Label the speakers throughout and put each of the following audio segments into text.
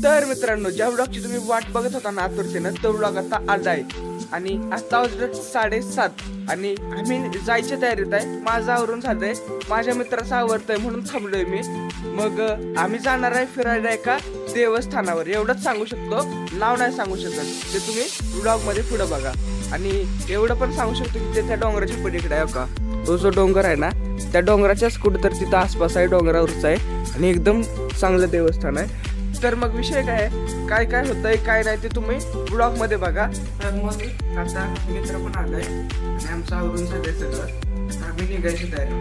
Speaker 1: तर मित्रांनो, ज्या व्लॉगची तुम्ही वाट बघत होता ना आतुरतेनं, तो व्लॉग आता आज आहे. आणि आता वाजलं 7:30 आणि आम्ही जायच्या तयारीत आहे. माझं आवरून झालंय, माझ्या मित्राचं आवडतंय म्हणून थांबलोय मी. मग आम्ही जाणार आहे फिरायला एका देवस्थानावर, एवढंच सांगू शकतो. नाव नाही सांगू शकत, ते तुम्ही व्लॉग मध्ये पुढे बघा. आणि एवढं पण सांगू शकतो की ते त्या डोंगराच्या पलीकडे आहे का. तो जो डोंगर आहे ना, त्या डोंगराच्याच कुठं तर तिथं आसपास आहे, डोंगरावरच आहे आणि एकदम चांगलं देवस्थान आहे. तर मग विषय काय काय काय होतंय काय नाही ते तुम्ही ब्लॉग मध्ये बघा. तर मग आता मित्र पण आलाय आणि आमचं आवरून झालंय सगळं, आम्ही निघायची तयारी.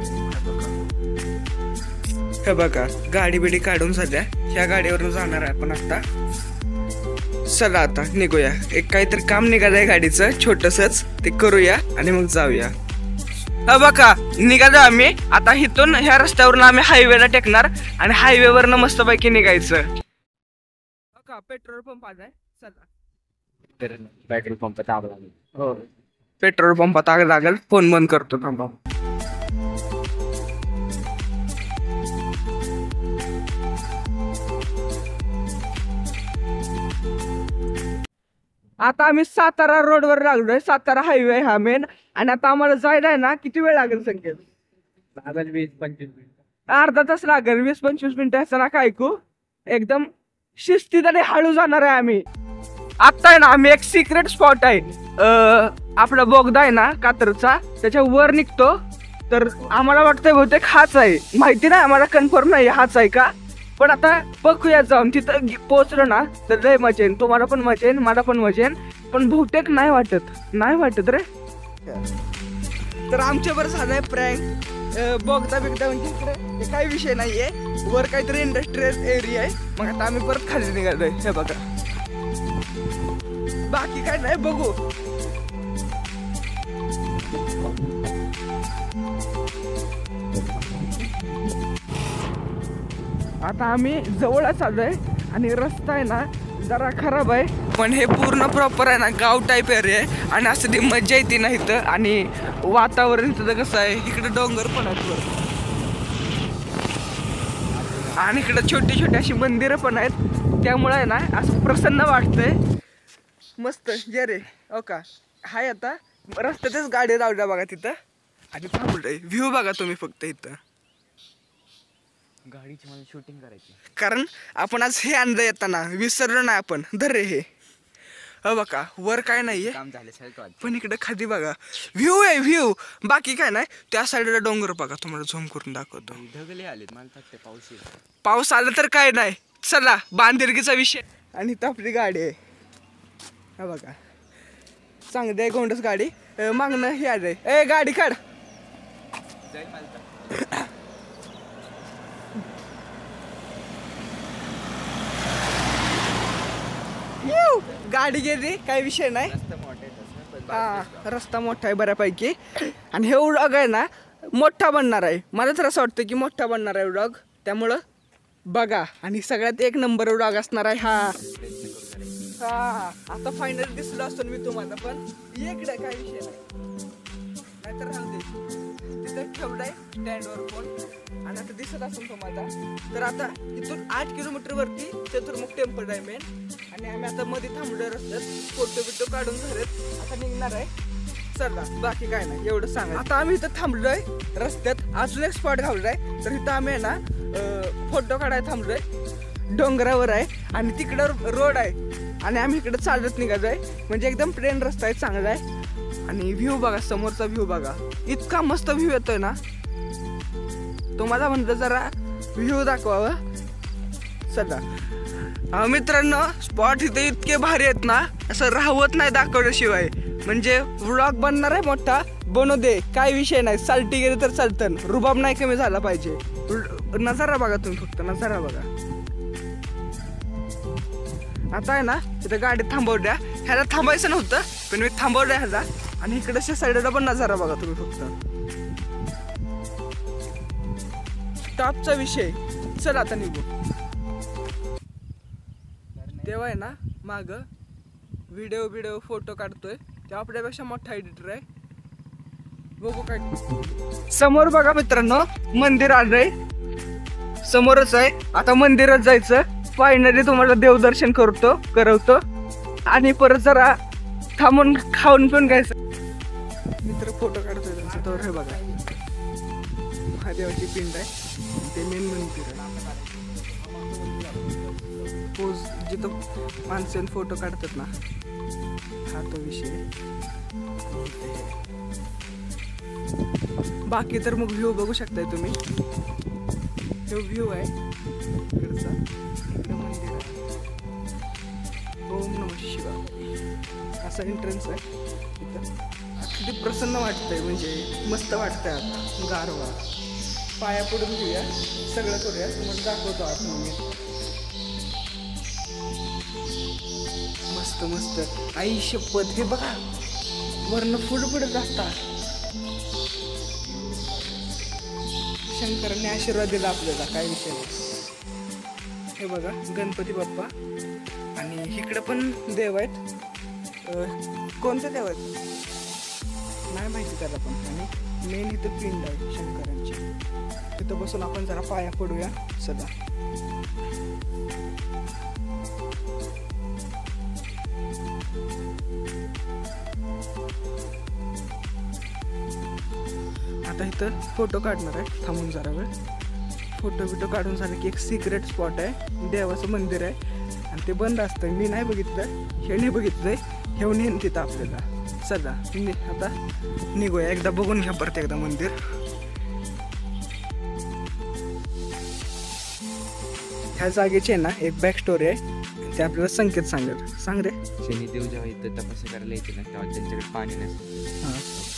Speaker 1: हे बघा, गाडी बिडी काढून झाल्या, ह्या गाडीवरून जाणार आहे आपण आता. चला आता निघूया. एक काहीतरी काम निघालंय गाडीचं छोटसच, ते करूया आणि मग जाऊया. हा बघा, निघालो आम्ही आता. इथून ह्या रस्त्यावरून आम्ही हायवेला टेकणार आणि हायवेवरनं मस्तपैकी निघायचं. पेट्रोल पंप आलाय, चला.
Speaker 2: पेट्रोल पंपात आग लागेल.
Speaker 1: हो, पेट्रोल पंपात आग लागेल. फोन बंद करतो थांबा. आता आम्ही सातारा रोडवर लागलोय. सातारा हायवे हा मेन. आणि आता आम्हाला जायला आहे ना, किती वेळ लागेल संकेत?
Speaker 2: लागेल 20-25 मिनिट.
Speaker 1: अर्धा तास लागेल. 20-25 मिनिटं असं ना काय ऐकू, एकदम शिस्तीत आणि हळू जाणार आहे आम्ही. आता आहे ना, आम्ही एक सिक्रेट स्पॉट आहे, आपला बोगदा आहे ना कात्रचा, त्याच्या वर निघतो. तर आम्हाला वाटतंय बहुतेक हाच आहे, माहिती नाही आम्हाला, कन्फर्म नाही हाच आहे का. पण आता बघूया जाऊन. तिथं पोहोचलो ना तर लय मजा येईल, तुम्हाला पण मजा येईल, मला पण मजा येईल. पण बहुतेक नाही वाटत रे. तर आमच्यावर झालंय प्रँक. बोगदा बिगदा म्हणजे इकडे काही विषय नाहीये, वर काहीतरी इंडस्ट्रियल एरिया आहे. मग आता आम्ही परत खाली निघालोय. हे बघा, बाकी काय नाही, बघू. आता आम्ही जवळच आलोय आणि रस्ता आहे ना जरा खराब आहे, पण हे पूर्ण प्रॉपर आहे ना गाव टाईप एरिया आहे. आणि असं ती मजा येते ना इथं. आणि वातावरण इथं कसं आहे, इकडे डोंगर पण आहेत आणि इकडे छोटी छोटी अशी मंदिरं पण आहेत. त्यामुळे आहे ना असं प्रसन्न वाटतंय. मस्त जे रे. हो का, हाय आता रस्त्यातच गाडी लावल्या बघा तिथं आणि थांबलोय. व्ह्यू बघा तुम्ही फक्त इथं.
Speaker 2: गाडीची मला शूटिंग करायची,
Speaker 1: कारण आपण आज हे आणलं येताना, विसरलो नाही आपण. धर रे हे. हो बघा, वर काय नाहीये
Speaker 2: काम झाल्यासारखं,
Speaker 1: पण इकडे खाली बघा व्ह्यू आहे, व्ह्यू. बाकी काय नाही. त्या साईडला डोंगर बघा, तुम्हाला झूम करून दाखवतो.
Speaker 2: ढगले आलेत, मला वाटतं पाऊस येईल.
Speaker 1: पाऊस आला तर काय नाही. चला, बांधिलकीचा विषय. आणि इथं आपली गाडी आहे, हा बघा, चांगली आहे गोंडस गाडी. मागणं हे आलंय. ए गाडी काढ.
Speaker 2: जाईल मला.
Speaker 1: गाडी गेली, काही विषय नाही.
Speaker 2: रस्ता मोठा आहे तसं, पण
Speaker 1: हा, रस्ता मोठा आहे बऱ्यापैकी. आणि हे व्लॉग आहे ना मोठा बनणार आहे. मला तर असं वाटतं की मोठा बनणार आहे व्लॉग, त्यामुळं बघा. आणि सगळ्यात एक नंबर व्लॉग असणार आहे हा. हा, आता फायनल दिसलो असतो मी तुम्हाला, पण इकडे काही विषय नाही तर राहू दे. तिथं ठेवलाय स्टँडवर फोन आणि आता दिसत असेल तुम्हाला. तर आता इथून 8 किलोमीटर वरती चतुर्मुख टेम्पल आहे मेन. आणि आम्ही आता मध्ये थांबलोय रस्त्यात, फोटो बिटो काढून झालेत, आता निघणार आहे. चला, बाकी काय नाही, एवढं सांगा. आता आम्ही इथं थांबलोय रस्त्यात, अजून एक स्पॉट घाललोय. तर इथं आम्ही आहे ना फोटो काढायला थांबलोय, डोंगरावर आहे आणि तिकडं रोड आहे आणि आम्ही इकडे चालत निघालोय. म्हणजे एकदम प्लेन रस्ता आहे, चांगला आहे. आणि व्ह्यू बघा, समोरचा व्ह्यू बघा, इतका मस्त व्ह्यू येतोय ना. तुम्हाला म्हणलं जरा व्ह्यू दाखवावं. चला मित्रांनो, स्पॉट इथे इतके भारी आहेत ना, असं राहवत नाही दाखवल्याशिवाय. म्हणजे व्लॉग बनणार आहे मोठा, बनू दे, काय विषय नाही. साल्टी गेली तर चालतं, रुबाब नाही कमी झाला पाहिजे. नजारा बघा तुम्ही, फक्त नजारा बघा. आता आहे ना तिथं गाडी थांबवल्या, ह्याला थांबायचं नव्हतं पण मी थांबवल्या ह्याला. आणि इकडच्या साईडला पण नजारा बघा तुम्ही फक्त. टॉपचा विषय. चल आता निघू. तेव्हा आहे ना माग व्हिडिओ फोटो काढतोय, तेव्हा आपल्यापेक्षा मोठा एडिटर आहे. बघू काय. समोर बघा मित्रांनो, मंदिर आलंय समोरच आहे. आता मंदिरात जायचं फायनली तुम्हाला देवदर्शन करवतो आणि परत जरा थांबून खाऊन पण घ्यायचं. मित्र फोटो काढतोय त्यांचा. तर हे बघा महादेवाची पिंड आहे, ते मेन मंदिर आहे. पोज जिथं माणसं फोटो काढतात ना, हा तो विषय. बाकी तर मग व्ह्यू बघू शकताय तुम्ही. तो व्ह्यू आहे इकडचा. इकडे मंदिर आहे. ओम नमः शिवाय असा एंट्रन्स आहे इथं. किती प्रसन्न वाटतंय, म्हणजे मस्त वाटतंय. आता गारवा. पाया पडून घेऊया, सगळं करूया. तुम्हाला दाखवतो आतमध्ये. मस्त मस्त. आई शपथ, हे बघा वर्ण फुड पडत असतात. शंकरांनी आशीर्वाद दिला आपल्याला, काय विषय नाही. हे बघा गणपती बाप्पा. आणि इकडे पण देव आहेत. कोणते देव आहेत नाही माहिती त्याला पण. आणि मेन इथं पिंड आहे शंकरांची. तिथं बसून आपण जरा पाया पडूया सदा. आता इथं फोटो काढणार आहे, थांबून जरा वेळ. फोटो बिटो काढून झालं की एक सिक्रेट स्पॉट आहे, देवाचं मंदिर आहे. आणि ते बंद असतं. मी नाही बघितलं, हे नाही बघितलंय. हे नेन तिथं आपल्याला सदा. आता निघूया, एकदा बघून घ्या परत एकदा मंदिर. ह्या जागेची आहे ना एक बॅक स्टोरी आहे, ते आपल्याला संकेत सांग रे.
Speaker 2: शनिदेव जेव्हा इथं तपस्या करायला येते ना, तेव्हा त्यांच्याकडे पाणी नसतं.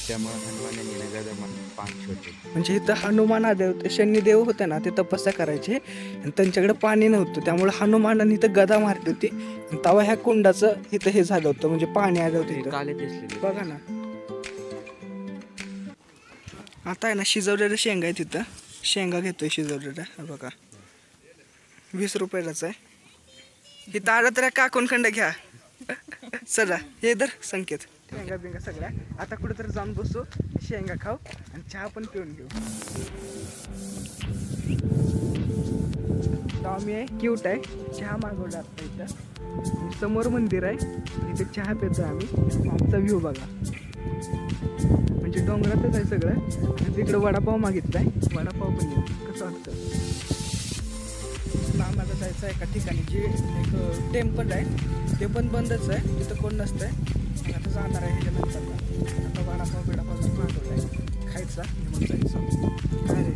Speaker 2: त्यामुळे हनुमानाने ना गदा पाणी सोडते.
Speaker 1: म्हणजे इथं हनुमान शनिदेव होते ना, ते तपस्या करायचे आणि त्यांच्याकडे पाणी नव्हतं. त्यामुळे हनुमानाने इथं गदा मारली होती. तेव्हा ह्या कुंडाचं इथं हे झालं होतं, म्हणजे पाणी आलं होतं.
Speaker 2: काले दिसले
Speaker 1: बघा ना. आता आहे ना शिजवलेल्या शेंगा आहे तिथं. शेंगा घेतोय शिजवलेल्या. बघा 20 रुपयालाच आहे. इथं आलं तर काकूनखंड घ्या चला. हे दर संकेत. शेंगा बिंगा सगळ्या. आता कुठेतरी जाऊन बसू, शेंगा खाऊ आणि चहा पण पिऊन घेऊ. आम्ही आहे क्यूट आहे, चहा मागवला आता इथं. समोर मंदिर आहे, इथे चहा पितो आम्ही. आमचा व्ह्यू बघा, म्हणजे डोंगरातच आहे सगळं. आणि तिकडे वडापाव मागितलाय, वडापाव पण येईल. कसं वाटतं. आम्हाला जायचं आहे एका ठिकाणी, जे एक टेम्पल आहे ते पण बंदच आहे, तिथं कोण नसतंय. आता जाणार आहे ह्याच्यानंतर. आता वडापाव बिडापाव मागवला आहे, खायचा मग जायचं. काय रे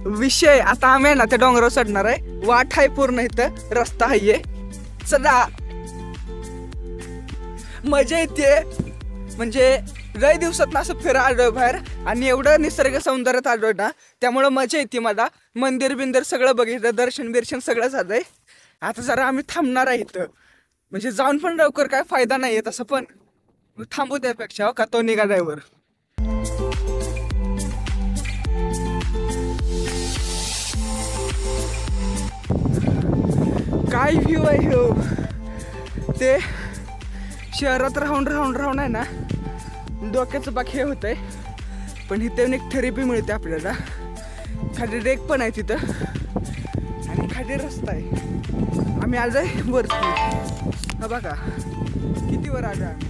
Speaker 1: विषय. आता आम्ही ना त्या डोंगरावर चढणार आहे. वाट आहे पूर्ण, इथं रस्ता आहे. चला मजा येते. म्हणजे लय दिवसात ना असं फिरा आलोय बाहेर आणि एवढं निसर्ग सौंदर्यात आलोय ना, त्यामुळं मजा येते मला. मंदिर बिंदिर सगळं बघितलं, दर्शन बिर्शन सगळं झालंय. आता जरा आम्ही थांबणार आहे इथं. म्हणजे जाऊन पण लवकर काय फायदा नाही आहे तसं, पण थांबू त्यापेक्षा का तो निघा ड्रायव्हर. काय व्ह्यू आहे ह्यो. ते शहरात राहून आहे ना, डोक्याचं बाक हे होतंय. पण इथे एक थेरपी मिळते आपल्याला. खाली रेक पण आहे तिथं आणि खाली रस्ता आहे. आम्ही आलोय वरती. हा बघा किती वर आलो आम्ही.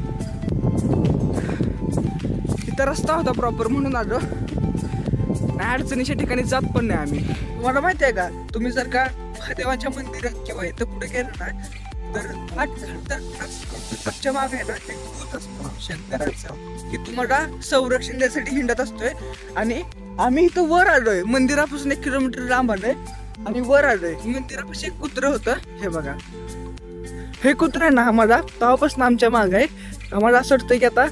Speaker 1: तिथं रस्ता होता प्रॉपर म्हणून आलो. अडचणीच्या ठिकाणी जात पण नाही आम्ही. तुम्हाला माहिती आहे का, तुम्ही जर का महादेवाच्या मंदिरात किंवा इथं पुढे गेलो ना, तर आमच्या मागे ना एक दूत असतो शंकराचं, की तुम्हाला संरक्षण द्यायसाठी हिंडत असतोय. आणि आम्ही इथं वर आलोय, मंदिरापासून 1 किलोमीटर लांब आलोय आणि वर आलोय. मंदिरापाशी एक कुत्रं होतं, हे बघा. हे कुत्रं आहे ना आम्हाला तेव्हापासून आमच्या मागे आहे. आम्हाला असं वाटतं की आता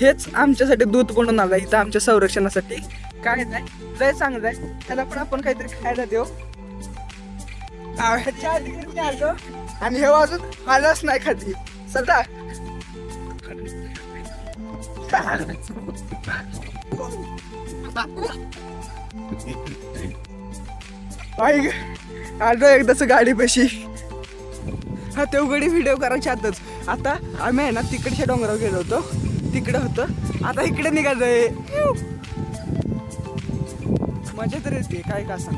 Speaker 1: हेच आमच्यासाठी दूत बनून आलं इथं, आमच्या संरक्षणासाठी. काय नाही, लय चांगलं आहे. त्याला पण आपण काहीतरी खायला देऊ. आलो आणि हे अजून आलंच नाही खाली. सदा आलो एकदाच गाडी पशी. हा ते उघडी व्हिडिओ करायच्या आतच. आता आम्ही आहे ना तिकडच्या डोंगरावर गेलो होतो, तिकडे होतं. आता इकडे निघालोय. मजा तर येते काय का असं.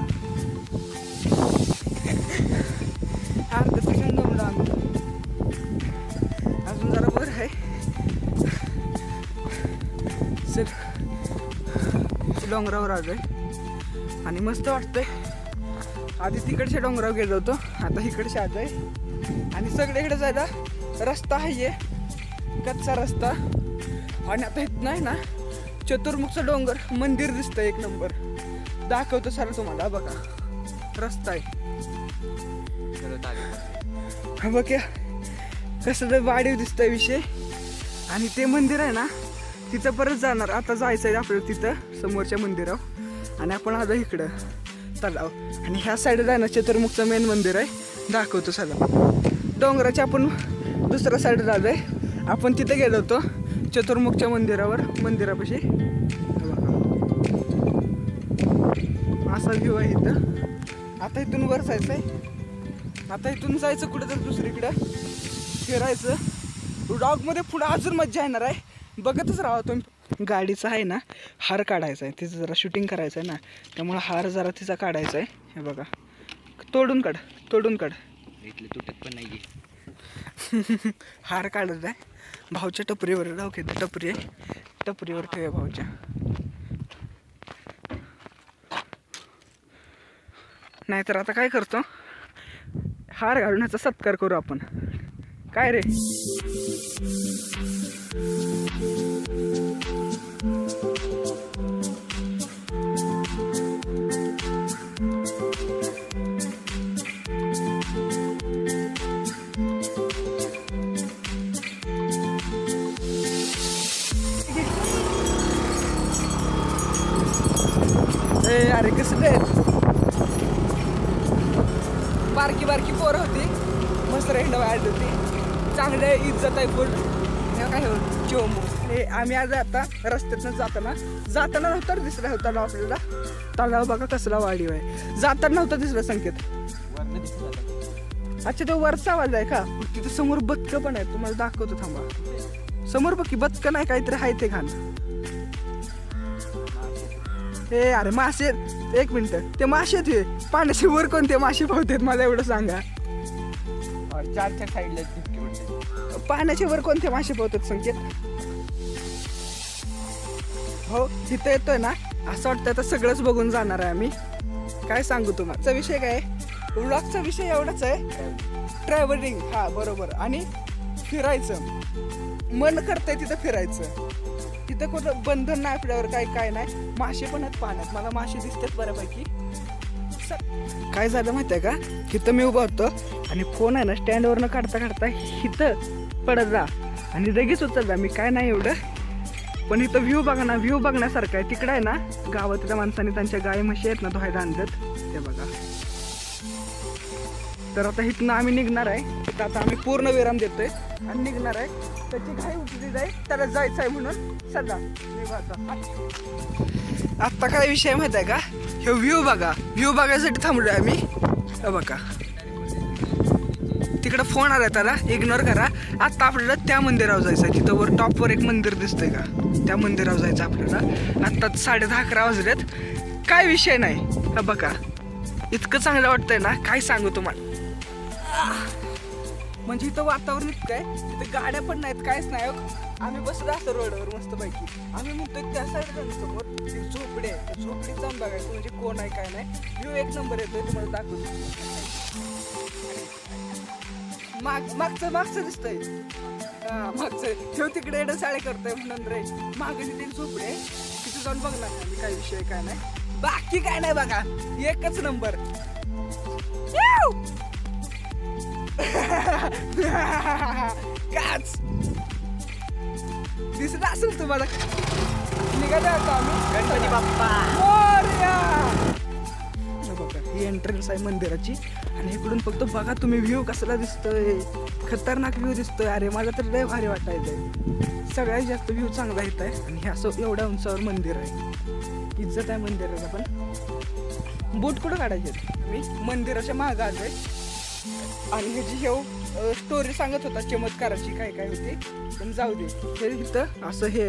Speaker 1: डोंगरावर आलोय आणि मस्त वाटतंय. आधी तिकडच्या डोंगरावर गेलो होतो, आता इकडच्या आलोय. आणि सगळीकडे जायला रस्ता आहे, कच्चा रस्ता. आणि आता इथं आहे ना चतुर्मुखचं डोंगर मंदिर दिसतं एक नंबर. दाखवतो सर तुम्हाला, बघा रस्ता आहे. हा बघा कसं तर वाढीव दिसतंय विषय. आणि ते मंदिर आहे ना तिथं परत जाणार. आता जायचं आहे आपल्याला तिथं समोरच्या मंदिरावर. आणि आपण आलो इकडं तलाव. आणि ह्या साईडला आहे ना चतुर्मुखचं मेन मंदिर आहे, दाखवतो सला. डोंगराच्या आपण दुसऱ्या साईडला आलो आहे. आपण तिथे गेलो होतो चतुर्मुखच्या मंदिरावर, मंदिरापाशी. असा व्ह्यू आहे इथं. आता इथून वर जायचं आहे. आता इथून जायचं कुठं तर दुसरीकडं फिरायचं. डॉगमध्ये पुढं अजून मज्जा येणार आहे. बघतच राहा तुम्ही. गाडीचा आहे ना हार काढायचा आहे, तिचं जरा शूटिंग करायचं आहे ना, त्यामुळं हार जरा तिचा काढायचा आहे. हे बघा तोडून काढ, तोडून काढ.
Speaker 2: इथलं तुटत पण नाही.
Speaker 1: हार काढत आहे भाऊच्या टपरीवर. ओके टपरी आहे, टपरीवर ठेवूया भाऊच्या. नाहीतर आता काय करतो, हार घालण्याचा सत्कार करू आपण. काय रे अरे कसं काय बारकी बारकी पोरं होती, मस्त रेंड वाढली होती, चांगले इज्जत आहे फुल. काय हो चोमू. हे आम्ही आज आता रस्त्यातनं जाताना नव्हतं दिसला होता ना आपल्याला तलाव. बघा कसला वाढीव आहे. जाताना नव्हता दिसला संकेत. अच्छा तो वरचा आवाज आहे का. तिथे समोर बदकं पण आहे, तुम्हाला दाखवतो थांबा. समोर बघ की बदकं नाही काहीतरी आहे ते घाण. हे अरे मासे, एक मिनिट, ते मासे ते पाण्याच्या वर कोणते मासे पावतात मला एवढं सांगा.
Speaker 2: चारच्या साईडला
Speaker 1: पाण्याच्या वर कोणते मासे पावतात संकेत. हो तिथं येतोय ना असं वाटतं आता सगळंच बघून जाणार आहे आम्ही. काय सांगू तुम्हाला विषय काय, व्लॉगचा विषय एवढाच आहे, ट्रॅव्हलिंग. हा बरोबर. आणि फिरायचं मन करतंय तिथं फिरायचं. तिथं कुठं बंधन नाही आपल्यावर, काय नाही. मासे पण आहेत पाण्यात, मला मासे दिसतात बऱ्यापैकी. काय झालं माहिती आहे का, इथं मी उभा होतो आणि फोन आहे ना स्टँडवरनं काढता काढता इथं पडत जा आणि लगेच उचलला मी. काय नाही एवढं, पण इथं व्ह्यू बघा ना, व्ह्यू बघण्यासारखं आहे. तिकडं आहे ना गावातल्या माणसांनी त्यांच्या गाय म्हशी आहेत ना धुवायला आणतात ते बघा. तर आता इथनं आम्ही निघणार आहे. तिथं आता आम्ही पूर्ण विराम देतोय आणि निघणार आहे. त्याची घाई उठली जाईल, त्याला जायचं आहे म्हणून सध्या आत्ता काय विषय माहिती आहे का, हे व्ह्यू बघा. व्ह्यू बघायसाठी थांबलोय आम्ही. हे बघा तिकडं फोन आला, त्याला इग्नोर करा. आत्ता आपल्याला त्या मंदिरावर जायचं आहे. तिथं वर टॉपवर एक मंदिर दिसतंय का, त्या मंदिरावर जायचं आपल्याला. आत्ता 10:30-11 वाजलेत. काय विषय नाही. हा बघा इतकं चांगलं वाटतंय ना काय सांगू तुम्हाला. म्हणजे इथं वातावरण इतकं आहे, तिथं गाड्या पण नाहीत, काहीच नाही. आम्ही बसलो असतो रोडवर मस्त पैकी. आम्ही म्हणतोय त्या साईडला समोर ती झोपडी आहे, त्या झोपडीत जाऊन बघायचं म्हणजे कोण आहे काय नाही. व्ह्यू एक नंबर येतोय, तुम्हाला दाखवतो. मागचं दिसतंय. हा मागचं ठेव तिकडे एवढं साडे करतोय म्हणून रे. मागे तिथे झोपडी आहे, तिथे जाऊन बघणार आम्ही काय विषय काय नाही. बाकी काय नाही बघा, एकच नंबर. काच दिसत असेल तुम्हाला. निघाले आता आम्ही.
Speaker 2: गणपती बाप्पा
Speaker 1: बघा ही एंट्रन्स आहे मंदिराची. आणि इकडून फक्त बघा तुम्ही व्ह्यू कसला दिसतोय, खतरनाक व्ह्यू दिसतोय. अरे मला तर लय भारी वाटायचंय. सगळ्यात जास्त व्ह्यू चांगला येत आहे. आणि हे असं एवढ्या उंचावर मंदिर आहे, इज्जत आहे मंदिराला. पण बूट कुठं काढायचे, मी मंदिराच्या मागं आलोय. आणि ह्याची हे स्टोरी सांगत होता चमत्काराची काय काय होती, पण जाऊ दे. हे इथं असं हे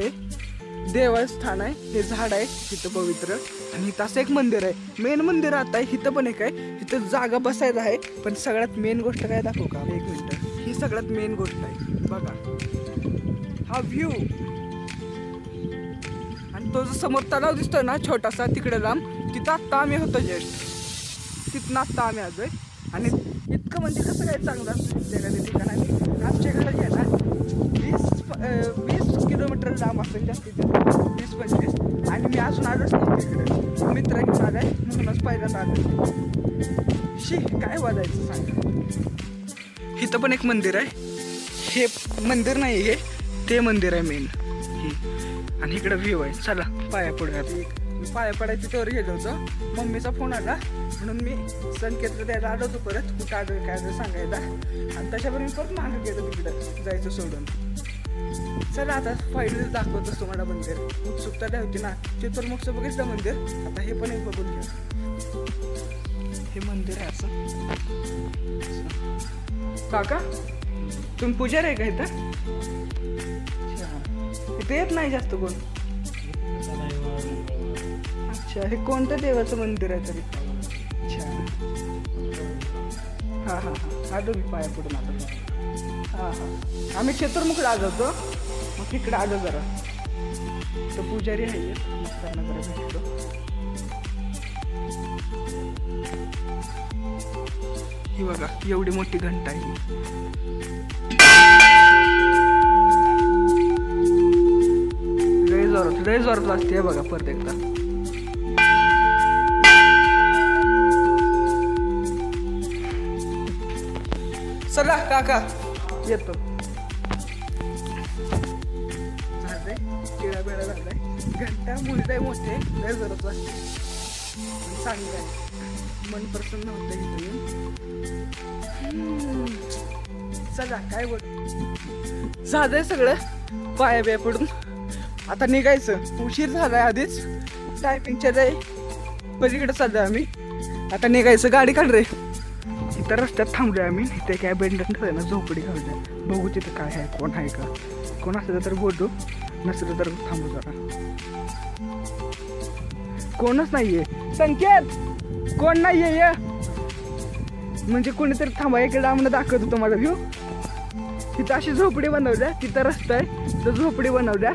Speaker 1: देवस्थान आहे, हे झाड आहे इथं पवित्र. आणि इथं असं एक मंदिर आहे, मेन मंदिर आता आहे. इथं पण एक आहे, इथं जागा बसायला आहे. पण सगळ्यात मेन गोष्ट काय दाखवू का, एक मिनिट. ही सगळ्यात मेन गोष्ट आहे बघा, हा व्ह्यू. आणि तो जो समोर तलाव दिसतोय ना छोटासा तिकडे लांब, तिथं आत्ता आम्ही होतो जस्ट. तिथनं आत्ता आम्ही आलोय. आणि इतकं म्हणजे कसं काय चांगलं असतं एखाद्या ठिकाणी. आमच्याकडे जे आहे ना 20 किलोमीटर लांब असेल जास्तीत जास्त, 20-25. आणि मी अजून आलोच नव्हते इकडे. मित्र घेऊन आलाय म्हणूनच पहिल्यांदा आलो. शी काय वाजायचं सांगा. इथं पण एक मंदिर आहे. हे मंदिर नाही, हे ते मंदिर आहे मेन. आणि इकडे व्ह्यू आहे. चला पाया पडूया. मी पाया पडायची तोवर गेलो होतो. मम्मीचा फोन आला म्हणून मी संकेतला द्यायला आलो होतो परत, कुठं आलो काय सांगायला. आणि त्याच्यावर मी परत मागं गेलो तिकडं जायचं सोडून. चला आता फायनली दाखवतोस तुम्हाला मंदिर. उत्सुकता काय होती ना. चतुर्मुखचं बघितलं मंदिर, आता हे पण एक बघून घ्या. हे मंदिर आहे असं. काका तुम्ही पुजारी आहे का इथं? इथे येत नाही जास्त कोण. अच्छा, हे कोणत्या देवाचं मंदिर आहे तरी? अच्छा, हां हां हां, आलो मी पाया पडून आलो. हां हां, आम्ही चतुर्मुखला आलो होतो, मग तिकडे आलो जरा. तो पुजारी आहे त्यांना जरा भेटलो. ही बघा एवढी मोठी घंटा आहे. लय जोरात वाजते बघा परत एकदा. चला काका येतो. झालंय टिळा बेळा झालाय. घंटा मुलताय मोठे, लय जोरात वाजते. चांगलं आहे, मन प्रसन्न होतं इथं येऊन. चला काय बोल झालंय सगळं पाया बिया पडून. आता निघायचं, उशीर झालाय आधीच. टायपिंगच्या लय पलीकडे चाललोय आम्ही. आता निघायचं, गाडी काढ रे. इथं रस्त्यात थांबलोय आम्ही. इथे काय बेंडन आहे ना, झोपडी घालूया. बघू तिथं काय आहे, कोण आहे का. कोण असलं तर बोलू, नसलं तर थांबू जरा. कोणच नाहीये. संकेत कोण नाहीये म्हणजे कोणीतरी थांबा. इकडे आम्हाला दाखवतो तुम्हाला व्ह्यू. तिथं अशी झोपडी बनवल्या, तिथं रस्ता आहे, तर झोपडी बनवल्या.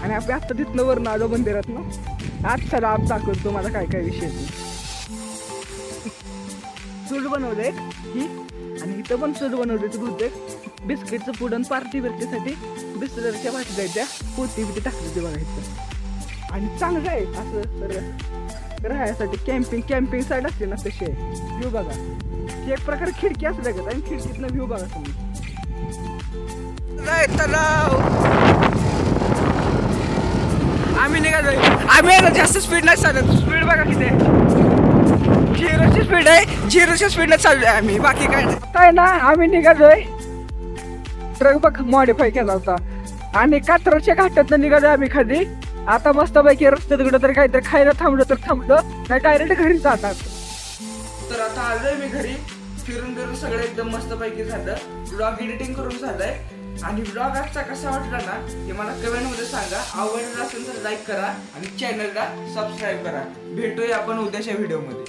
Speaker 1: आणि आपण आत्ता तिथनं वरून आलो मंदिरात ना. आज चला आप दाखवतो तुम्हाला काय काय विषय. चूल बनवलंय ही, आणि इथं पण चूल बनवली बहुतेक. बिस्किटचं पुडण पार्टी बिर्टीसाठी बिस्लरच्या भाजी जायच्या, पोती बिती टाकली ते बघा इथं. आणि चांगलं आहे असं तर राहायसाठी. कॅम्पिंग साईड असते ना तशी आहे. व्ह्यू बघा, ही एक प्रकारे खिडकी असल्या का, आणि खिडकीतनं व्ह्यू बघा तुम्ही. तलाव आम्ही निघालोय. आम्ही जास्त स्पीड नाही चालत. स्पीड बघा किती, 0ची स्पीड आहे. 0च्या स्पीडला चाललोय आम्ही, बाकी काय नाही. काय ना आम्ही निघालोय. ट्रक बघ मॉडिफाय केला होता. आणि कात्रच्या घाटातनं निघालोय आम्ही खाली. आता मस्तपैकी रस्त्यात कुठं तरी काहीतरी खायला थांबलो तर थांबलो, नाही डायरेक्ट घरी जातात. तर आता आलोय मी घरी. फिरून सगळं एकदम मस्तपैकी झालं. ब्लॉग एडिटिंग करून झालंय. आणि ब्लॉग आजचा कसा वाटला ना हे मला कमेंटमध्ये सांगा. आवडला असेल तर लाईक करा आणि चॅनलला सबस्क्राईब करा. भेटूया आपण उद्याच्या व्हिडिओमध्ये.